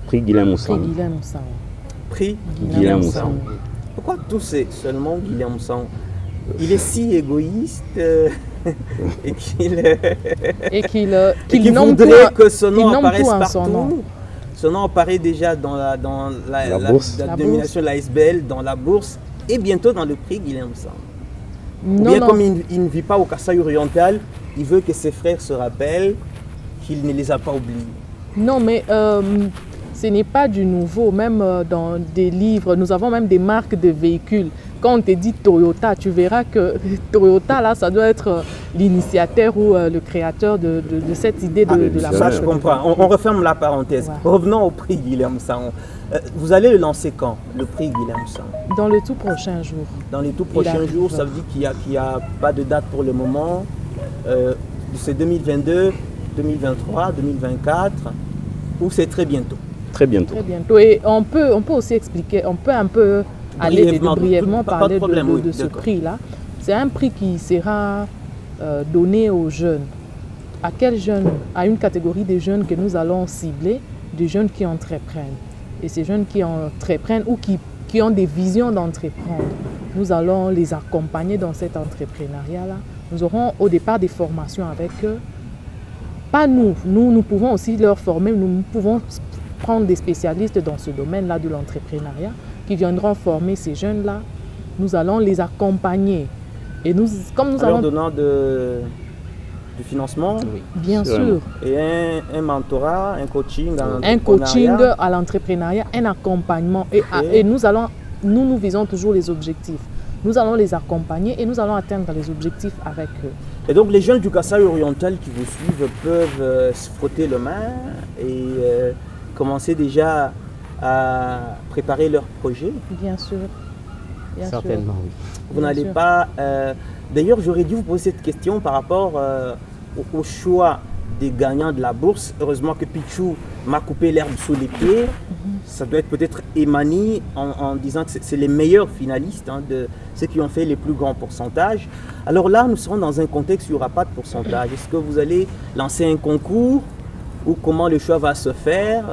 Prix Guilain Moussan. Prix Guilain Moussan. Pourquoi tous c'est seulement Guilain Moussan? Il est si égoïste et qu'il voudrait que son nom apparaisse partout. Son nom apparaît déjà dans la dénomination de la SBL, dans la bourse et bientôt dans le prix Guilain Moussan. Ou bien comme il ne vit pas au Kasaï oriental, il veut que ses frères se rappellent qu'il ne les a pas oubliés. Non, mais ce n'est pas du nouveau. Même dans des livres, nous avons même des marques de véhicules. Quand on te dit Toyota, tu verras que Toyota, là, ça doit être l'initiateur ou le créateur de cette idée de la marque. Ça, je comprends. On referme la parenthèse. Ouais. Revenons au prix Guilain Moussan. Vous allez le lancer quand, le prix Guilain Moussan? Dans les tout prochains jours. Dans les tout prochains jours, ça veut dire qu'il n'y a pas de date pour le moment. C'est 2022, 2023, 2024, ou c'est très bientôt? Très bientôt. Très bientôt. Et on peut aussi expliquer, on peut un peu aller brièvement parler de ce prix-là. C'est un prix qui sera donné aux jeunes. À quels jeunes? À une catégorie de jeunes que nous allons cibler, des jeunes qui entreprennent. Et ces jeunes qui entreprennent ou qui ont des visions d'entreprendre, nous allons les accompagner dans cet entrepreneuriat-là. Nous aurons au départ des formations avec eux. Pas nous pouvons aussi leur former, nous pouvons prendre des spécialistes dans ce domaine-là de l'entrepreneuriat qui viendront former ces jeunes-là. Nous allons les accompagner. Et comme nous allons donnant du financement, oui, bien sûr. Et un mentorat, un coaching à l'entrepreneuriat, un accompagnement. Et nous visons toujours les objectifs. Nous allons les accompagner et nous allons atteindre les objectifs avec eux. Et donc les jeunes du Kasaï oriental qui vous suivent peuvent se frotter les mains et commencer déjà à préparer leur projet? Bien sûr. Certainement, oui. Vous n'allez pas... D'ailleurs, j'aurais dû vous poser cette question par rapport au choix des gagnants de la bourse. Heureusement que Pichou m'a coupé l'herbe sous les pieds. Ça doit être peut-être Emani en disant que c'est les meilleurs finalistes, de ceux qui ont fait les plus grands pourcentages. Alors là, nous serons dans un contexte où il n'y aura pas de pourcentage. Est-ce que vous allez lancer un concours ou comment le choix va se faire?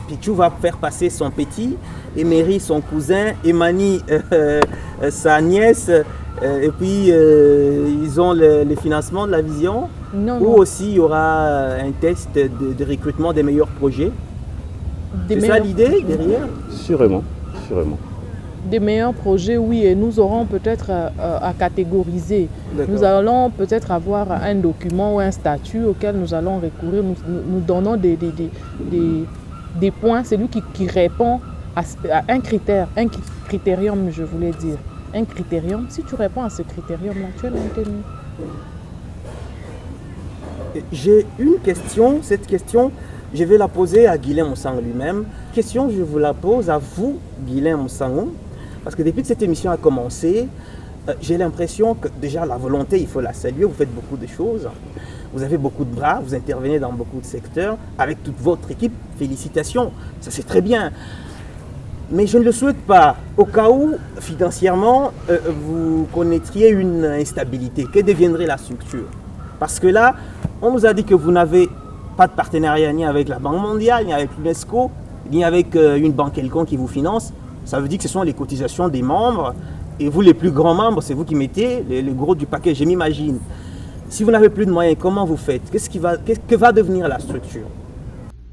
Pichou va faire passer son petit, Emery son cousin, Emani sa nièce, et puis ils ont le financement de la vision. Ou aussi il y aura un test de recrutement des meilleurs projets. C'est ça l'idée derrière? Sûrement, sûrement. Des meilleurs projets, oui, et nous aurons peut-être à catégoriser. Nous allons peut-être avoir un document ou un statut auquel nous allons recourir. Nous donnons des points. Celui qui répond à un critère, un critérium, je voulais dire. Un critérium, si tu réponds à ce critérium-là, tu es maintenu. J'ai une question, cette question, je vais la poser à Guilain Moussan lui-même. Question, je vous la pose à vous, Guilain Moussan, parce que depuis que cette émission a commencé, j'ai l'impression que déjà la volonté, il faut la saluer, vous faites beaucoup de choses, vous avez beaucoup de bras, vous intervenez dans beaucoup de secteurs, avec toute votre équipe, félicitations, ça c'est très bien. Mais je ne le souhaite pas, au cas où, financièrement, vous connaîtriez une instabilité, que deviendrait la structure? Parce que là, on nous a dit que vous n'avez pas de partenariat ni avec la Banque mondiale, ni avec l'UNESCO, ni avec une banque quelconque qui vous finance. Ça veut dire que ce sont les cotisations des membres Et vous, les plus grands membres, c'est vous qui mettez le gros du paquet, je m'imagine. Si vous n'avez plus de moyens, comment vous faites? Que va devenir la structure?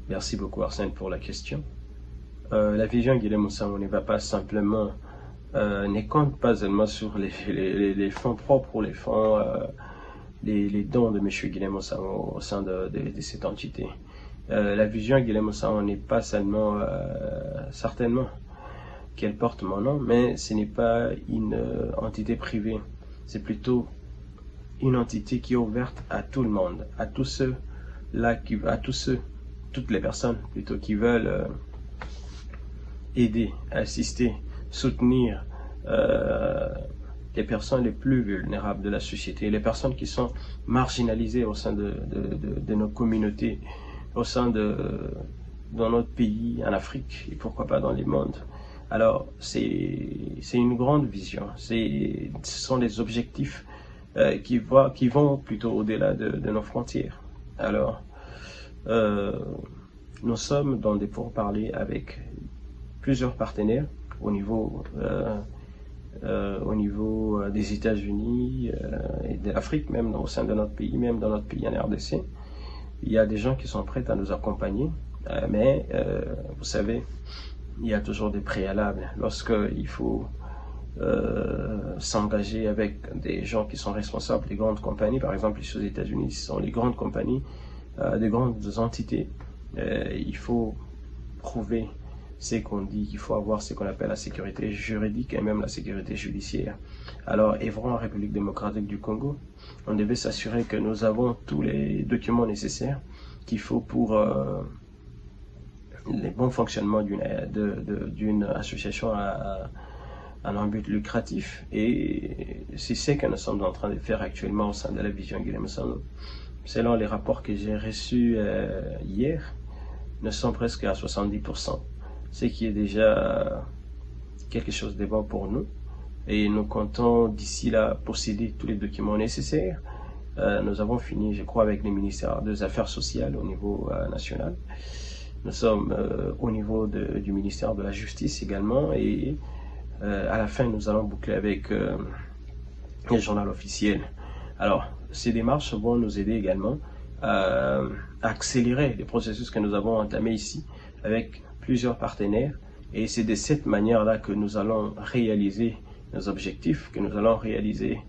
Merci beaucoup Arsène pour la question. La vision Guilhem Moussango ne va pas simplement, ne compte pas seulement sur les fonds propres ou les fonds, les dons de M. Guilhem Moussango au sein de cette entité. La vision Guilhem Moussango n'est pas seulement, certainement, qu'elle porte mon nom, mais ce n'est pas une entité privée. C'est plutôt une entité qui est ouverte à tout le monde, à tous ceux là, toutes les personnes plutôt qui veulent aider, assister, soutenir les personnes les plus vulnérables de la société, les personnes qui sont marginalisées au sein de nos communautés, au sein dans notre pays, en Afrique et pourquoi pas dans les mondes. Alors c'est une grande vision, ce sont des objectifs qui vont plutôt au-delà de nos frontières. Alors nous sommes dans des pourparlers avec plusieurs partenaires au niveau des États-Unis et de l'Afrique, même au sein de notre pays, même dans notre pays en RDC. Il y a des gens qui sont prêts à nous accompagner, mais vous savez, il y a toujours des préalables. Lorsqu'il faut s'engager avec des gens qui sont responsables des grandes compagnies, par exemple ici aux États-Unis, ce sont les grandes compagnies, des grandes entités, il faut prouver ce qu'on dit, il faut avoir ce qu'on appelle la sécurité juridique et même la sécurité judiciaire. Alors, œuvrant en République démocratique du Congo, on devait s'assurer que nous avons tous les documents nécessaires qu'il faut pour le bon fonctionnement d'une association à un but lucratif. Et c'est ce que nous sommes en train de faire actuellement au sein de la vision Guilhem Moussango. Selon les rapports que j'ai reçus hier, nous sommes presque à 70%, ce qui est déjà quelque chose de bon pour nous. Et nous comptons d'ici là posséder tous les documents nécessaires. Nous avons fini, je crois, avec le ministère des Affaires sociales au niveau national. Nous sommes au niveau du ministère de la Justice également. Et à la fin, nous allons boucler avec le journal officiel. Alors, ces démarches vont nous aider également à accélérer les processus que nous avons entamés ici avec plusieurs partenaires. Et c'est de cette manière-là que nous allons réaliser nos objectifs, que nous allons réaliser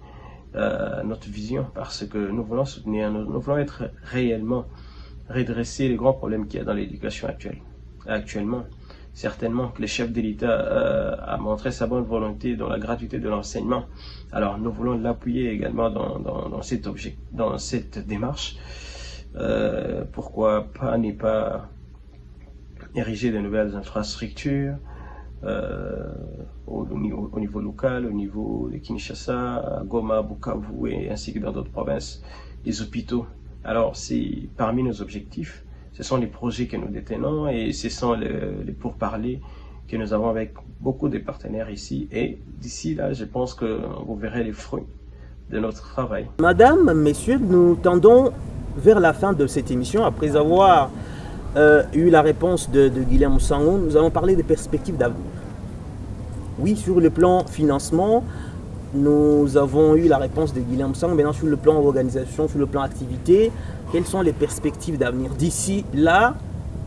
notre vision, parce que nous voulons soutenir, nous voulons être réellement redresser les grands problèmes qu'il y a dans l'éducation actuellement. Certainement que le chef de l'État a montré sa bonne volonté dans la gratuité de l'enseignement. Alors nous voulons l'appuyer également dans cette démarche. Pourquoi pas ne pas ériger de nouvelles infrastructures au niveau local, au niveau de Kinshasa, à Goma, Bukavu et ainsi que dans d'autres provinces, les hôpitaux. Alors c'est parmi nos objectifs. Ce sont les projets que nous détenons et ce sont les pourparlers que nous avons avec beaucoup de partenaires ici. Et d'ici là, je pense que vous verrez les fruits de notre travail. Madame, messieurs, nous tendons vers la fin de cette émission. Après avoir eu la réponse de Guilhem Moussango, nous allons parler des perspectives d'avenir. Oui, sur le plan financement, nous avons eu la réponse de Guilhem Moussango. Maintenant, sur le plan organisation, sur le plan activité, quelles sont les perspectives d'avenir? D'ici là,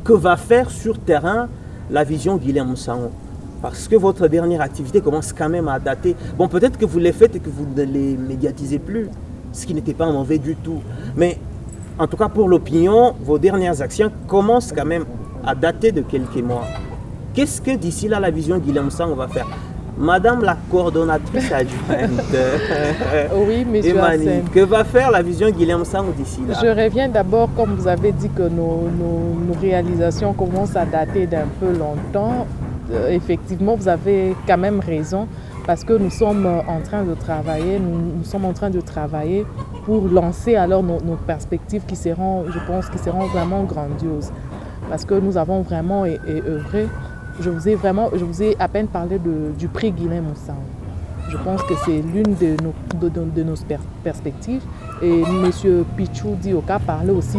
que va faire sur terrain la vision Guilhem Moussango? Parce que votre dernière activité commence quand même à dater. Bon, peut-être que vous les faites et que vous ne les médiatisez plus, ce qui n'était pas mauvais du tout. Mais en tout cas, pour l'opinion, vos dernières actions commencent quand même à dater de quelques mois. Qu'est-ce que d'ici là, la vision Guilhem Moussango va faire? Madame la coordonnatrice adjointe, oui, monsieur Arsène. Que va faire la vision Guilhem Moussango d'ici là? Je reviens d'abord, comme vous avez dit que nos réalisations commencent à dater d'un peu longtemps. Effectivement, vous avez quand même raison, parce que nous sommes en train de travailler, nous sommes en train de travailler pour lancer alors nos perspectives qui seront, je pense, qui seront vraiment grandioses. Parce que nous avons vraiment œuvré. Je vous ai à peine parlé du prix Guilhem Moussango. Je pense que c'est l'une de nos perspectives. Et M. Pichou Dioka parlait aussi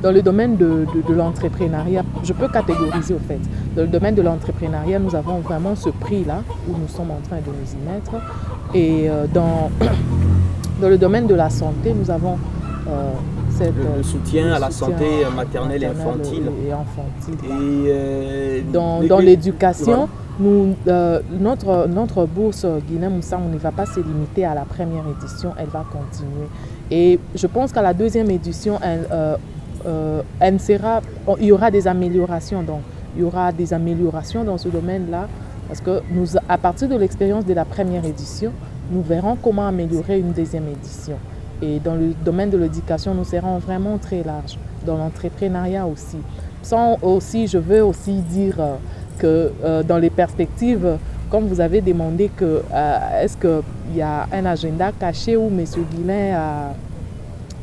Dans le domaine de l'entrepreneuriat, je peux catégoriser au fait. Dans le domaine de l'entrepreneuriat, nous avons vraiment ce prix-là où nous sommes en train de nous y mettre. Et dans le domaine de la santé, nous avons le soutien à la santé maternelle et infantile. Et dans l'éducation, notre bourse Guilhem Moussangou ne va pas se limiter à la première édition, elle va continuer. Et je pense qu'à la deuxième édition, il y aura des améliorations. Donc, il y aura des améliorations dans ce domaine-là, parce que à partir de l'expérience de la première édition, nous verrons comment améliorer une deuxième édition. Et dans le domaine de l'éducation, nous serons vraiment très larges. Dans l'entrepreneuriat aussi. Je veux aussi dire que dans les perspectives, comme vous avez demandé, est-ce qu'il y a un agenda caché où M. Guilhem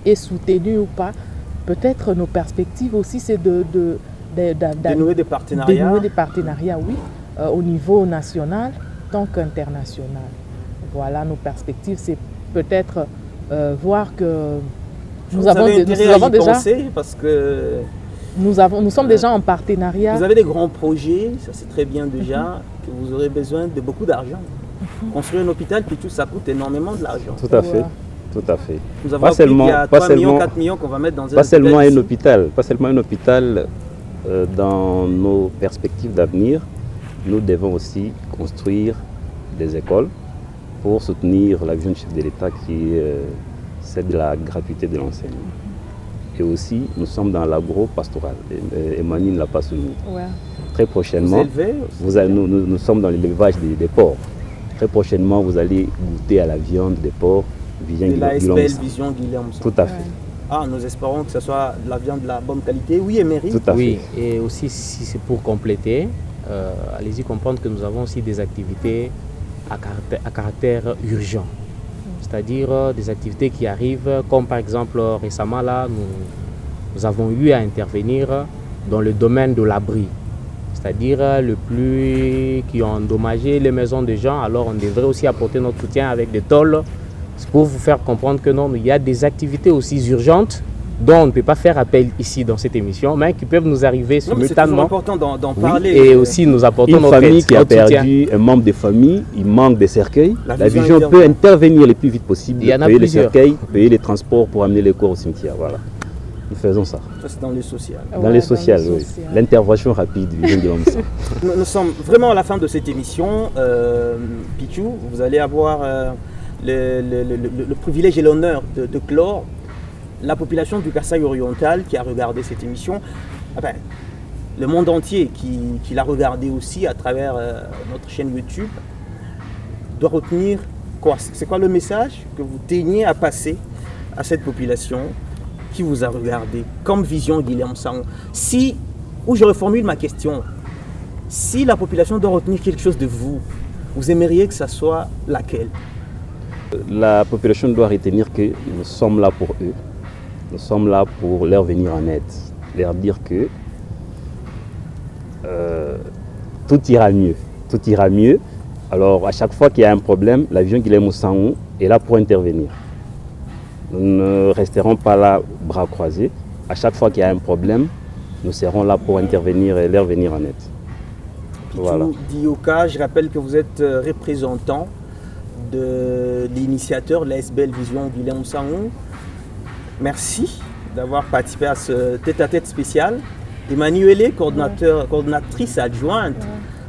est soutenu ou pas, peut-être nos perspectives aussi, c'est de dénouer des partenariats. Dénouer des partenariats, oui, au niveau national tant qu'international. Voilà, nos perspectives, c'est peut-être voir que nous avons déjà parce que nous sommes déjà en partenariat. Vous avez des grands projets, ça c'est très bien déjà, que vous aurez besoin de beaucoup d'argent. Construire un hôpital, puis tout ça coûte énormément de l'argent. Tout à fait. Tout à fait. Nous avons appris qu'il y a 3 millions, 4 millions qu'on va mettre dans un hôpital. Pas seulement un hôpital. Dans nos perspectives d'avenir, nous devons aussi construire des écoles pour soutenir la vision du chef de l'État qui est celle de la gratuité de l'enseignement. Et aussi, nous sommes dans l'agro-pastoral. Emmanuel ne l'a pas souligné. Ouais. Très prochainement, nous sommes dans l'élevage des porcs. Très prochainement, vous allez goûter à la viande des porcs. Vision Guilhem. Tout à fait. Nous espérons que ce soit de la viande de la bonne qualité. Oui, Emery. Tout à fait. Oui, et aussi, si c'est pour compléter, allez-y comprendre que nous avons aussi des activités à caractère urgent. C'est-à-dire des activités qui arrivent, comme par exemple récemment, là, nous avons eu à intervenir dans le domaine de l'abri. C'est-à-dire le pluie qui ont endommagé les maisons des gens. Alors on devrait aussi apporter notre soutien avec des tôles. C'est pour vous faire comprendre que non, il y a des activités aussi urgentes dont on ne peut pas faire appel ici dans cette émission, mais qui peuvent nous arriver simultanément. C'est important d'en parler. Et aussi nous apportons notre famille qui a perdu un membre de famille, il manque des cercueils. La vision peut intervenir le plus vite possible, payer les cercueils, payer les transports pour amener les corps au cimetière. Voilà. Nous faisons ça. Ça c'est dans les sociales. Dans les sociales, oui. L'intervention rapide du Vision Guilhem Moussangou. Nous sommes vraiment à la fin de cette émission. Pichou, vous allez avoir le privilège et l'honneur de clore. La population du Kasaï oriental qui a regardé cette émission, le monde entier qui l'a regardé aussi à travers notre chaîne YouTube, doit retenir quoi? C'est quoi le message que vous teniez à passer à cette population qui vous a regardé comme Vision Guilhem Moussangou? Ou je reformule ma question, si la population doit retenir quelque chose de vous, vous aimeriez que ça soit laquelle? La population doit retenir que nous sommes là pour eux. Nous sommes là pour leur venir en aide, leur dire que tout ira mieux. Tout ira mieux. Alors, à chaque fois qu'il y a un problème, la Vision Guilhem Moussangou est là pour intervenir. Nous ne resterons pas là, bras croisés. À chaque fois qu'il y a un problème, nous serons là pour intervenir et leur venir en aide. Voilà. Dioka, je rappelle que vous êtes représentant de l'initiateur de l'ASBL Vision Guilhem Moussangou. Merci d'avoir participé à ce tête-à-tête spécial. Emmanuelle, coordinatrice adjointe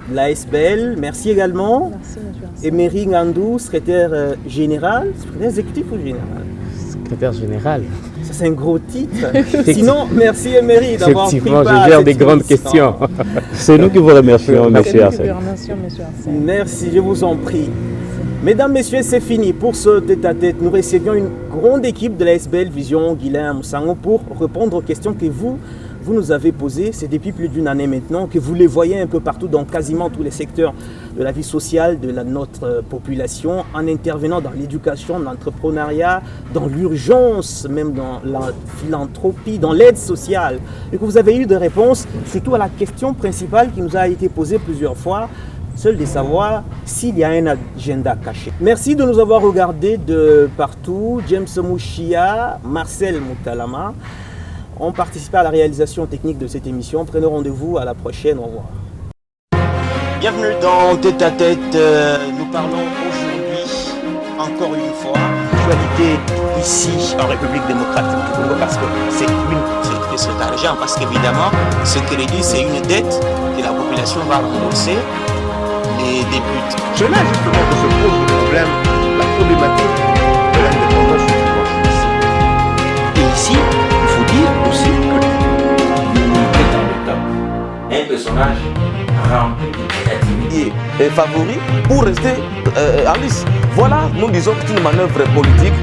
de l'ASBL, merci également. Merci, Emery Ngandou, secrétaire général, secrétaire exécutif ou général? Secrétaire général. Ça c'est un gros titre. Sinon, merci Emery d'avoir pris part. Effectivement, je gère des grandes questions. C'est nous qui vous remercions, monsieur Arsène. Merci, je vous en prie. Mesdames, messieurs, c'est fini pour ce tête-à-tête. Nous recevions une grande équipe de l'ASBL Vision Guilhem Moussangou pour répondre aux questions que vous nous avez posées. C'est depuis plus d'une année maintenant que vous les voyez un peu partout dans quasiment tous les secteurs de la vie sociale de notre population, en intervenant dans l'éducation, dans l'entrepreneuriat, dans l'urgence, même dans la philanthropie, dans l'aide sociale. Et que vous avez eu des réponses, surtout à la question principale qui nous a été posée plusieurs fois, seul de savoir s'il y a un agenda caché. Merci de nous avoir regardés de partout. James Mouchia, Marcel Moutalama. ont participé à la réalisation technique de cette émission. Prenez rendez-vous à la prochaine. Au revoir. Bienvenue dans Tête à Tête. Nous parlons aujourd'hui, encore une fois, l'actualité ici en République démocratique du Congo parce que c'est une cet argent, parce qu'évidemment, ce crédit, c'est une dette que la population va rembourser les débuts. C'est là justement que se pose le problème, la problématique de l'indépendance du pouvoir judiciaire. Et ici, il faut dire aussi que un personnage rempli de créativité et favori pour rester en lice. Voilà, nous disons que c'est une manœuvre politique